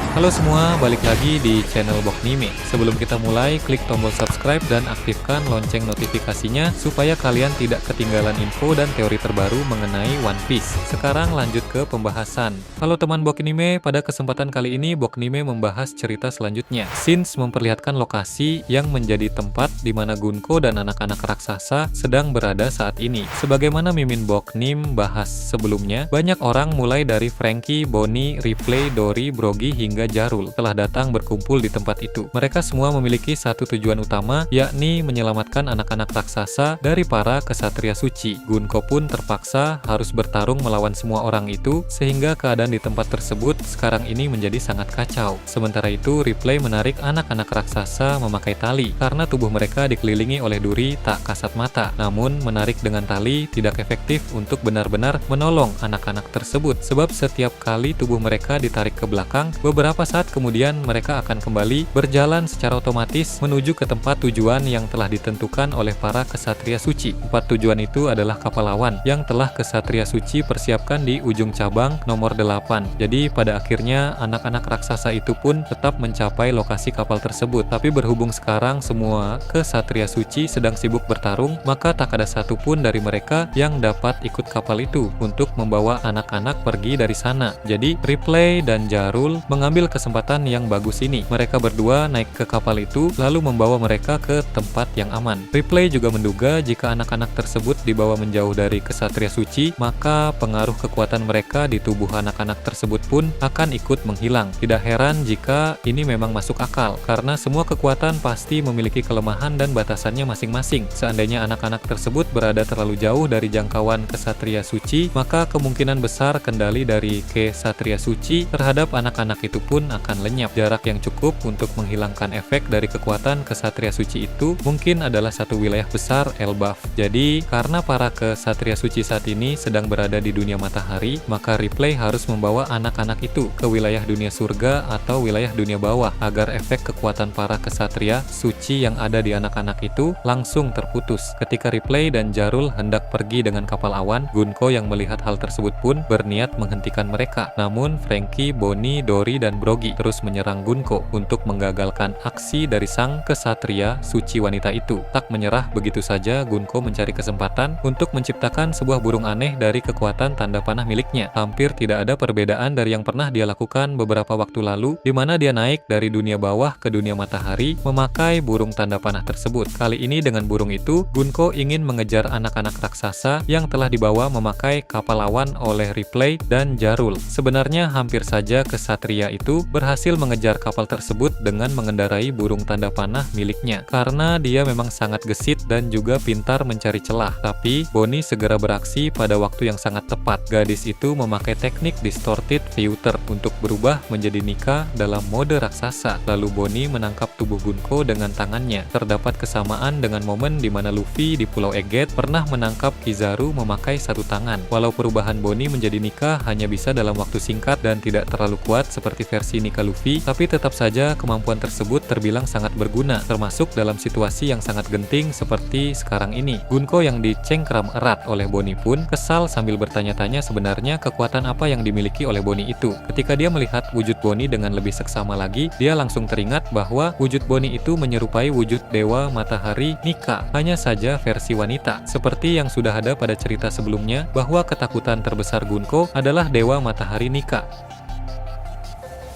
Halo semua, balik lagi di channel Boknime. Sebelum kita mulai, klik tombol subscribe dan aktifkan lonceng notifikasinya supaya kalian tidak ketinggalan info dan teori terbaru mengenai One Piece. Sekarang lanjut ke pembahasan. Halo teman Boknime, pada kesempatan kali ini Boknime membahas cerita selanjutnya. Scenes memperlihatkan lokasi yang menjadi tempat di mana Gunko dan anak-anak raksasa sedang berada saat ini. Sebagaimana Mimin Boknim bahas sebelumnya, banyak orang mulai dari Franky, Bonnie, Replay, Dory, Brogy hingga Jarul telah datang berkumpul di tempat itu. Mereka semua memiliki satu tujuan utama, yakni menyelamatkan anak-anak raksasa dari para kesatria suci. Gunko pun terpaksa harus bertarung melawan semua orang itu, sehingga keadaan di tempat tersebut sekarang ini menjadi sangat kacau. Sementara itu, Replay menarik anak-anak raksasa memakai tali, karena tubuh mereka dikelilingi oleh duri tak kasat mata. Namun, menarik dengan tali tidak efektif untuk benar-benar menolong anak-anak tersebut, sebab setiap kali tubuh mereka ditarik ke belakang, beberapa saat kemudian mereka akan kembali berjalan secara otomatis menuju ke tempat tujuan yang telah ditentukan oleh para kesatria suci. Tempat tujuan itu adalah kapal lawan yang telah kesatria suci persiapkan di ujung cabang nomor 8. Jadi pada akhirnya anak-anak raksasa itu pun tetap mencapai lokasi kapal tersebut. Tapi berhubung sekarang semua kesatria suci sedang sibuk bertarung, maka tak ada satupun dari mereka yang dapat ikut kapal itu untuk membawa anak-anak pergi dari sana. Jadi Replay dan Jarul mengambil kesempatan yang bagus ini. Mereka berdua naik ke kapal itu lalu membawa mereka ke tempat yang aman. Replay juga menduga jika anak-anak tersebut dibawa menjauh dari kesatria suci, maka pengaruh kekuatan mereka di tubuh anak-anak tersebut pun akan ikut menghilang. Tidak heran jika ini memang masuk akal, karena semua kekuatan pasti memiliki kelemahan dan batasannya masing-masing. Seandainya anak-anak tersebut berada terlalu jauh dari jangkauan kesatria suci, maka kemungkinan besar kendali dari kesatria suci terhadap anak-anak itu pun akan lenyap. Jarak yang cukup untuk menghilangkan efek dari kekuatan kesatria suci itu mungkin adalah satu wilayah besar Elbaf. Jadi, karena para kesatria suci saat ini sedang berada di dunia matahari, maka Replay harus membawa anak-anak itu ke wilayah dunia surga atau wilayah dunia bawah agar efek kekuatan para kesatria suci yang ada di anak-anak itu langsung terputus. Ketika Replay dan Jarul hendak pergi dengan kapal awan, Gunko yang melihat hal tersebut pun berniat menghentikan mereka. Namun Franky, Bonnie, Dory, dan Brogy terus menyerang Gunko untuk menggagalkan aksi dari sang kesatria suci wanita itu. Tak menyerah begitu saja, Gunko mencari kesempatan untuk menciptakan sebuah burung aneh dari kekuatan tanda panah miliknya. Hampir tidak ada perbedaan dari yang pernah dia lakukan beberapa waktu lalu, di mana dia naik dari dunia bawah ke dunia matahari memakai burung tanda panah tersebut. Kali ini dengan burung itu, Gunko ingin mengejar anak-anak raksasa yang telah dibawa memakai kapal lawan oleh Replay dan Jarul. Sebenarnya hampir saja kesatria itu berhasil mengejar kapal tersebut dengan mengendarai burung tanda panah miliknya, karena dia memang sangat gesit dan juga pintar mencari celah. Tapi Bonnie segera beraksi pada waktu yang sangat tepat. Gadis itu memakai teknik distorted filter untuk berubah menjadi Nika dalam mode raksasa. Lalu Bonnie menangkap tubuh Gunko dengan tangannya. Terdapat kesamaan dengan momen di mana Luffy di Pulau Egghead pernah menangkap Kizaru memakai satu tangan. Walau perubahan Bonnie menjadi Nika hanya bisa dalam waktu singkat dan tidak terlalu kuat seperti versi Nika Luffy, tapi tetap saja kemampuan tersebut terbilang sangat berguna, termasuk dalam situasi yang sangat genting seperti sekarang ini. Gunko yang dicengkram erat oleh Bonnie pun kesal sambil bertanya-tanya sebenarnya kekuatan apa yang dimiliki oleh Bonnie itu. Ketika dia melihat wujud Bonnie dengan lebih seksama lagi, dia langsung teringat bahwa wujud Bonnie itu menyerupai wujud dewa matahari Nika, hanya saja versi wanita. Seperti yang sudah ada pada cerita sebelumnya, bahwa ketakutan terbesar Gunko adalah dewa matahari Nika.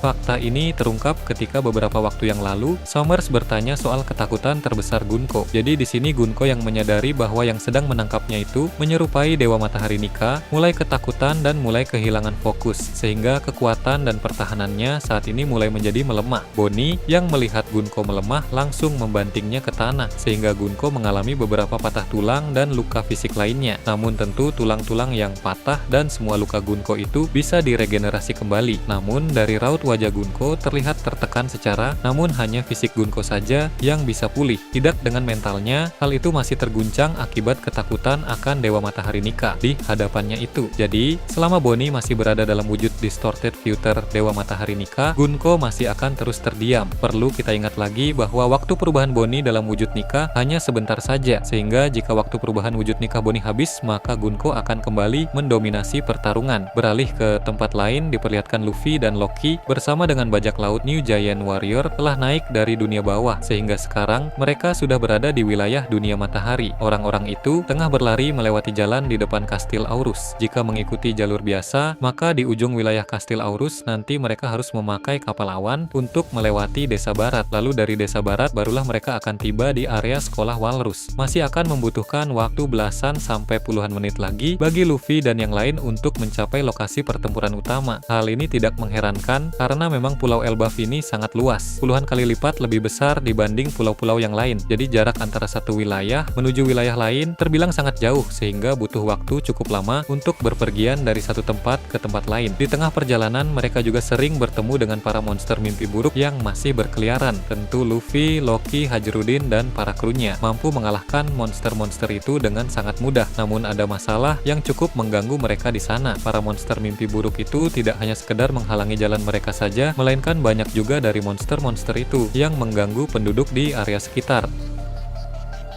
Fakta ini terungkap ketika beberapa waktu yang lalu Somers bertanya soal ketakutan terbesar Gunko. Jadi di sini Gunko yang menyadari bahwa yang sedang menangkapnya itu menyerupai dewa matahari Nika, mulai ketakutan dan mulai kehilangan fokus, sehingga kekuatan dan pertahanannya saat ini mulai menjadi melemah. Bonnie yang melihat Gunko melemah langsung membantingnya ke tanah, sehingga Gunko mengalami beberapa patah tulang dan luka fisik lainnya. Namun tentu tulang-tulang yang patah dan semua luka Gunko itu bisa diregenerasi kembali. Namun dari raut wajah Gunko terlihat tertekan secara, namun hanya fisik Gunko saja yang bisa pulih. Tidak dengan mentalnya, hal itu masih terguncang akibat ketakutan akan Dewa Matahari Nika di hadapannya itu. Jadi, selama Bonnie masih berada dalam wujud distorted future Dewa Matahari Nika, Gunko masih akan terus terdiam. Perlu kita ingat lagi bahwa waktu perubahan Bonnie dalam wujud Nika hanya sebentar saja, sehingga jika waktu perubahan wujud Nika Bonnie habis, maka Gunko akan kembali mendominasi pertarungan. Beralih ke tempat lain, diperlihatkan Luffy dan Loki bersama bersama dengan bajak laut New Giant Warrior telah naik dari dunia bawah sehingga sekarang mereka sudah berada di wilayah dunia matahari. Orang-orang itu tengah berlari melewati jalan di depan Kastil Aurus. Jika mengikuti jalur biasa, maka di ujung wilayah Kastil Aurus nanti mereka harus memakai kapal awan untuk melewati desa barat. Lalu dari desa barat barulah mereka akan tiba di area sekolah Walrus. Masih akan membutuhkan waktu belasan sampai puluhan menit lagi bagi Luffy dan yang lain untuk mencapai lokasi pertempuran utama. Hal ini tidak mengherankan karena memang Pulau Elbaf ini sangat luas, puluhan kali lipat lebih besar dibanding pulau-pulau yang lain. Jadi jarak antara satu wilayah menuju wilayah lain terbilang sangat jauh sehingga butuh waktu cukup lama untuk berpergian dari satu tempat ke tempat lain. Di tengah perjalanan mereka juga sering bertemu dengan para monster mimpi buruk yang masih berkeliaran. Tentu Luffy, Loki, Hajrudin, dan para krunya mampu mengalahkan monster-monster itu dengan sangat mudah. Namun ada masalah yang cukup mengganggu mereka di sana. Para monster mimpi buruk itu tidak hanya sekedar menghalangi jalan mereka saja, melainkan banyak juga dari monster-monster itu yang mengganggu penduduk di area sekitar.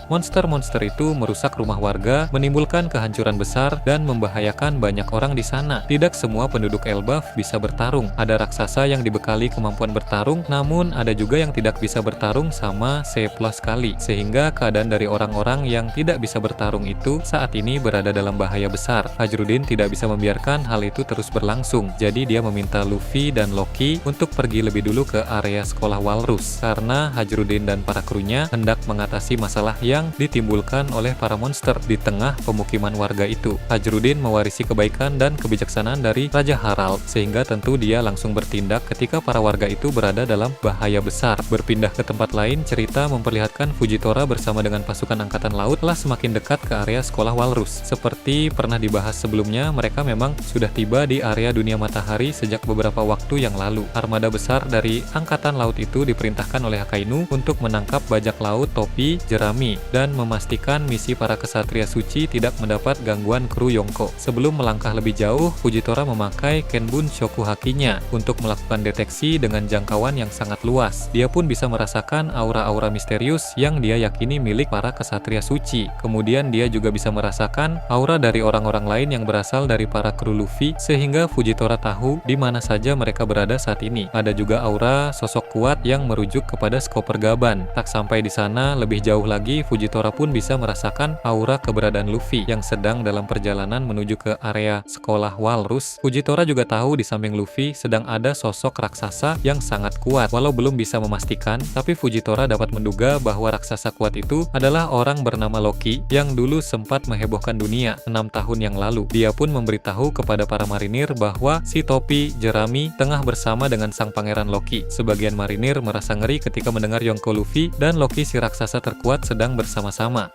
Monster-monster itu merusak rumah warga, menimbulkan kehancuran besar, dan membahayakan banyak orang di sana. Tidak semua penduduk Elbaf bisa bertarung. Ada raksasa yang dibekali kemampuan bertarung, namun ada juga yang tidak bisa bertarung sama C+ kali. Sehingga keadaan dari orang-orang yang tidak bisa bertarung itu saat ini berada dalam bahaya besar. Hajrudin tidak bisa membiarkan hal itu terus berlangsung. Jadi dia meminta Luffy dan Loki untuk pergi lebih dulu ke area sekolah Walrus. Karena Hajrudin dan para krunya hendak mengatasi masalah yang ditimbulkan oleh para monster di tengah pemukiman warga itu. Hajrudin mewarisi kebaikan dan kebijaksanaan dari Raja Harald, sehingga tentu dia langsung bertindak ketika para warga itu berada dalam bahaya besar. Berpindah ke tempat lain, cerita memperlihatkan Fujitora bersama dengan pasukan angkatan laut telah semakin dekat ke area sekolah Walrus. Seperti pernah dibahas sebelumnya, mereka memang sudah tiba di area dunia matahari sejak beberapa waktu yang lalu. Armada besar dari angkatan laut itu diperintahkan oleh Akainu untuk menangkap bajak laut Topi, Jerami, dan memastikan misi para kesatria suci tidak mendapat gangguan kru Yonko. Sebelum melangkah lebih jauh, Fujitora memakai Kenbun Shokuhaki-nya untuk melakukan deteksi dengan jangkauan yang sangat luas. Dia pun bisa merasakan aura-aura misterius yang dia yakini milik para kesatria suci. Kemudian dia juga bisa merasakan aura dari orang-orang lain yang berasal dari para kru Luffy, sehingga Fujitora tahu di mana saja mereka berada saat ini. Ada juga aura sosok kuat yang merujuk kepada Skopper Gaban. Tak sampai di sana, lebih jauh lagi Fujitora pun bisa merasakan aura keberadaan Luffy yang sedang dalam perjalanan menuju ke area sekolah Walrus. Fujitora juga tahu di samping Luffy sedang ada sosok raksasa yang sangat kuat. Walau belum bisa memastikan, tapi Fujitora dapat menduga bahwa raksasa kuat itu adalah orang bernama Loki yang dulu sempat menghebohkan dunia 6 tahun yang lalu. Dia pun memberitahu kepada para marinir bahwa si Topi, Jerami tengah bersama dengan sang pangeran Loki. Sebagian marinir merasa ngeri ketika mendengar Yonko Luffy dan Loki si raksasa terkuat sedang bersama-sama.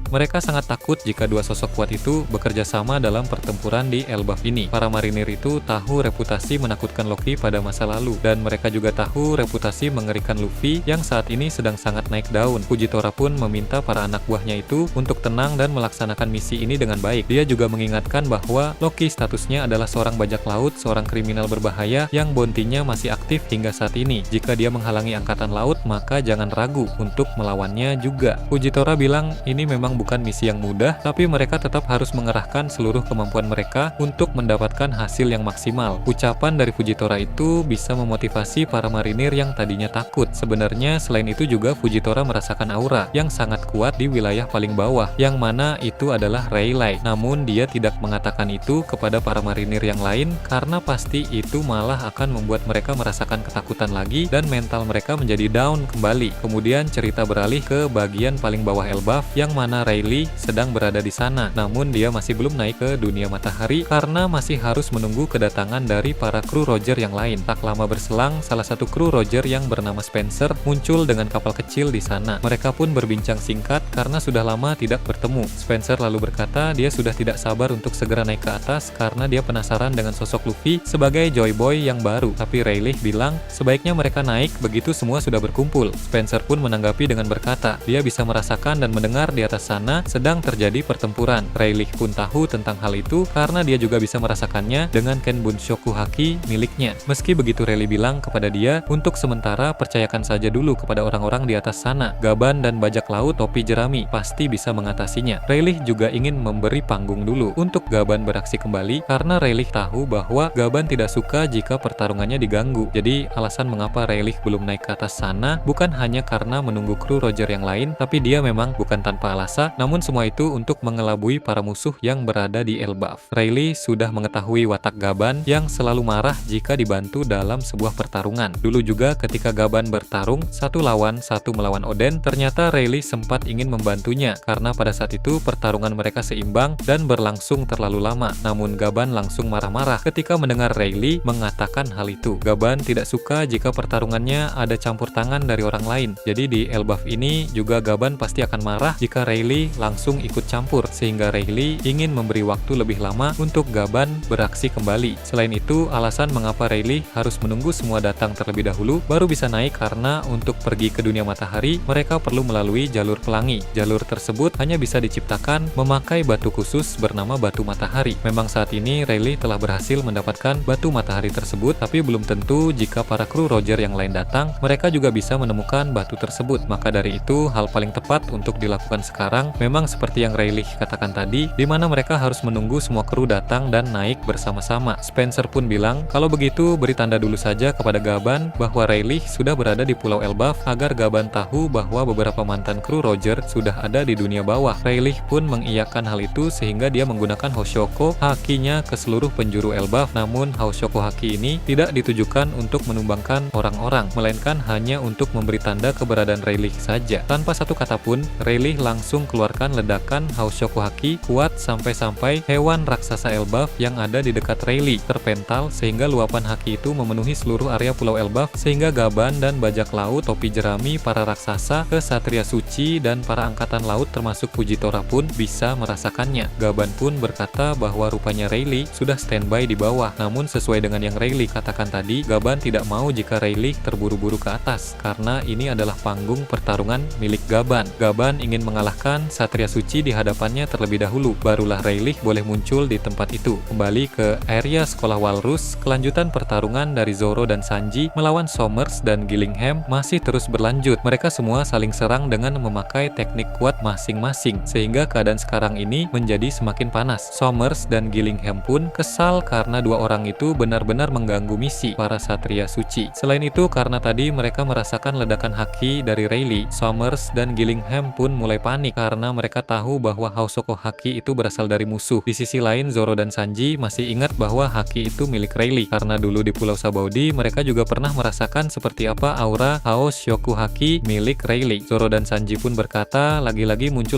Mereka sangat takut jika dua sosok kuat itu bekerja sama dalam pertempuran di Elbaf ini. Para marinir itu tahu reputasi menakutkan Loki pada masa lalu, dan mereka juga tahu reputasi mengerikan Luffy yang saat ini sedang sangat naik daun. Fujitora pun meminta para anak buahnya itu untuk tenang dan melaksanakan misi ini dengan baik. Dia juga mengingatkan bahwa Loki statusnya adalah seorang bajak laut, seorang kriminal berbahaya yang bounty-nya masih aktif hingga saat ini. Jika dia menghalangi angkatan laut, maka jangan ragu untuk melawannya juga. Fujitora bilang ini memang bukan misi yang mudah, tapi mereka tetap harus mengerahkan seluruh kemampuan mereka untuk mendapatkan hasil yang maksimal. Ucapan dari Fujitora itu bisa memotivasi para marinir yang tadinya takut. Sebenarnya selain itu juga Fujitora merasakan aura yang sangat kuat di wilayah paling bawah, yang mana itu adalah Rayleigh. Namun dia tidak mengatakan itu kepada para marinir yang lain karena pasti itu malah akan membuat mereka merasakan ketakutan lagi dan mental mereka menjadi down kembali. Kemudian cerita beralih ke bagian paling bawah Elbaf yang mana Rayleigh sedang berada di sana. Namun dia masih belum naik ke dunia matahari karena masih harus menunggu kedatangan dari para kru Roger yang lain. Tak lama berselang, salah satu kru Roger yang bernama Spencer muncul dengan kapal kecil di sana. Mereka pun berbincang singkat karena sudah lama tidak bertemu. Spencer lalu berkata dia sudah tidak sabar untuk segera naik ke atas karena dia penasaran dengan sosok Luffy sebagai Joy Boy yang baru. Tapi Rayleigh bilang sebaiknya mereka naik begitu semua sudah berkumpul. Spencer pun menanggapi dengan berkata dia bisa merasakan dan mendengar di atas sana sana sedang terjadi pertempuran. Rayleigh pun tahu tentang hal itu karena dia juga bisa merasakannya dengan Ken Bunshoku Haki miliknya. Meski begitu, Rayleigh bilang kepada dia, untuk sementara percayakan saja dulu kepada orang-orang di atas sana. Gaban dan bajak laut topi jerami pasti bisa mengatasinya. Rayleigh juga ingin memberi panggung dulu untuk Gaban beraksi kembali karena Rayleigh tahu bahwa Gaban tidak suka jika pertarungannya diganggu. Jadi alasan mengapa Rayleigh belum naik ke atas sana bukan hanya karena menunggu kru Roger yang lain, tapi dia memang bukan tanpa alasan, namun semua itu untuk mengelabui para musuh yang berada di Elbaf. Rayleigh sudah mengetahui watak Gaban yang selalu marah jika dibantu dalam sebuah pertarungan. Dulu juga ketika Gaban bertarung 1 lawan 1 melawan Oden, ternyata Rayleigh sempat ingin membantunya karena pada saat itu pertarungan mereka seimbang dan berlangsung terlalu lama. Namun Gaban langsung marah-marah ketika mendengar Rayleigh mengatakan hal itu. Gaban tidak suka jika pertarungannya ada campur tangan dari orang lain. Jadi di Elbaf ini juga Gaban pasti akan marah jika Rayleigh langsung ikut campur, sehingga Rayleigh ingin memberi waktu lebih lama untuk Gaban beraksi kembali. Selain itu, alasan mengapa Rayleigh harus menunggu semua datang terlebih dahulu baru bisa naik karena untuk pergi ke dunia matahari mereka perlu melalui jalur pelangi. Jalur tersebut hanya bisa diciptakan memakai batu khusus bernama batu matahari. Memang saat ini Rayleigh telah berhasil mendapatkan batu matahari tersebut, tapi belum tentu jika para kru Roger yang lain datang mereka juga bisa menemukan batu tersebut. Maka dari itu hal paling tepat untuk dilakukan sekarang memang seperti yang Rayleigh katakan tadi, di mana mereka harus menunggu semua kru datang dan naik bersama-sama. Spencer pun bilang, kalau begitu beri tanda dulu saja kepada Gaban bahwa Rayleigh sudah berada di Pulau Elbaf agar Gaban tahu bahwa beberapa mantan kru Roger sudah ada di dunia bawah. Rayleigh pun mengiyakan hal itu sehingga dia menggunakan Hoshoko Hakinya ke seluruh penjuru Elbaf. Namun Hoshoko Haki ini tidak ditujukan untuk menumbangkan orang-orang, melainkan hanya untuk memberi tanda keberadaan Rayleigh saja. Tanpa satu kata pun, Rayleigh langsung keluarkan ledakan Hoshoko Haki kuat sampai-sampai hewan raksasa Elbaf yang ada di dekat Rayleigh terpental sehingga luapan haki itu memenuhi seluruh area Pulau Elbaf, sehingga Gaban dan bajak laut topi jerami, para raksasa, kesatria suci, dan para angkatan laut termasuk Fujitora pun bisa merasakannya. Gaban pun berkata bahwa rupanya Rayleigh sudah standby di bawah. Namun sesuai dengan yang Rayleigh katakan tadi, Gaban tidak mau jika Rayleigh terburu-buru ke atas karena ini adalah panggung pertarungan milik Gaban. Gaban ingin mengalahkan satria suci di hadapannya terlebih dahulu, barulah Rayleigh boleh muncul di tempat itu. Kembali ke area sekolah Walrus, kelanjutan pertarungan dari Zoro dan Sanji melawan Somers dan Gillingham masih terus berlanjut. Mereka semua saling serang dengan memakai teknik kuat masing-masing, sehingga keadaan sekarang ini menjadi semakin panas. Somers dan Gillingham pun kesal karena dua orang itu benar-benar mengganggu misi para satria suci. Selain itu, karena tadi mereka merasakan ledakan haki dari Rayleigh, Somers dan Gillingham pun mulai panik karena mereka tahu bahwa Hoshoko Haki itu berasal dari musuh. Di sisi lain, Zoro dan Sanji masih ingat bahwa haki itu milik Rayleigh karena dulu di Pulau Sabaudi mereka juga pernah merasakan seperti apa aura Hoshoko Haki milik Rayleigh. Zoro dan Sanji pun berkata, lagi-lagi muncul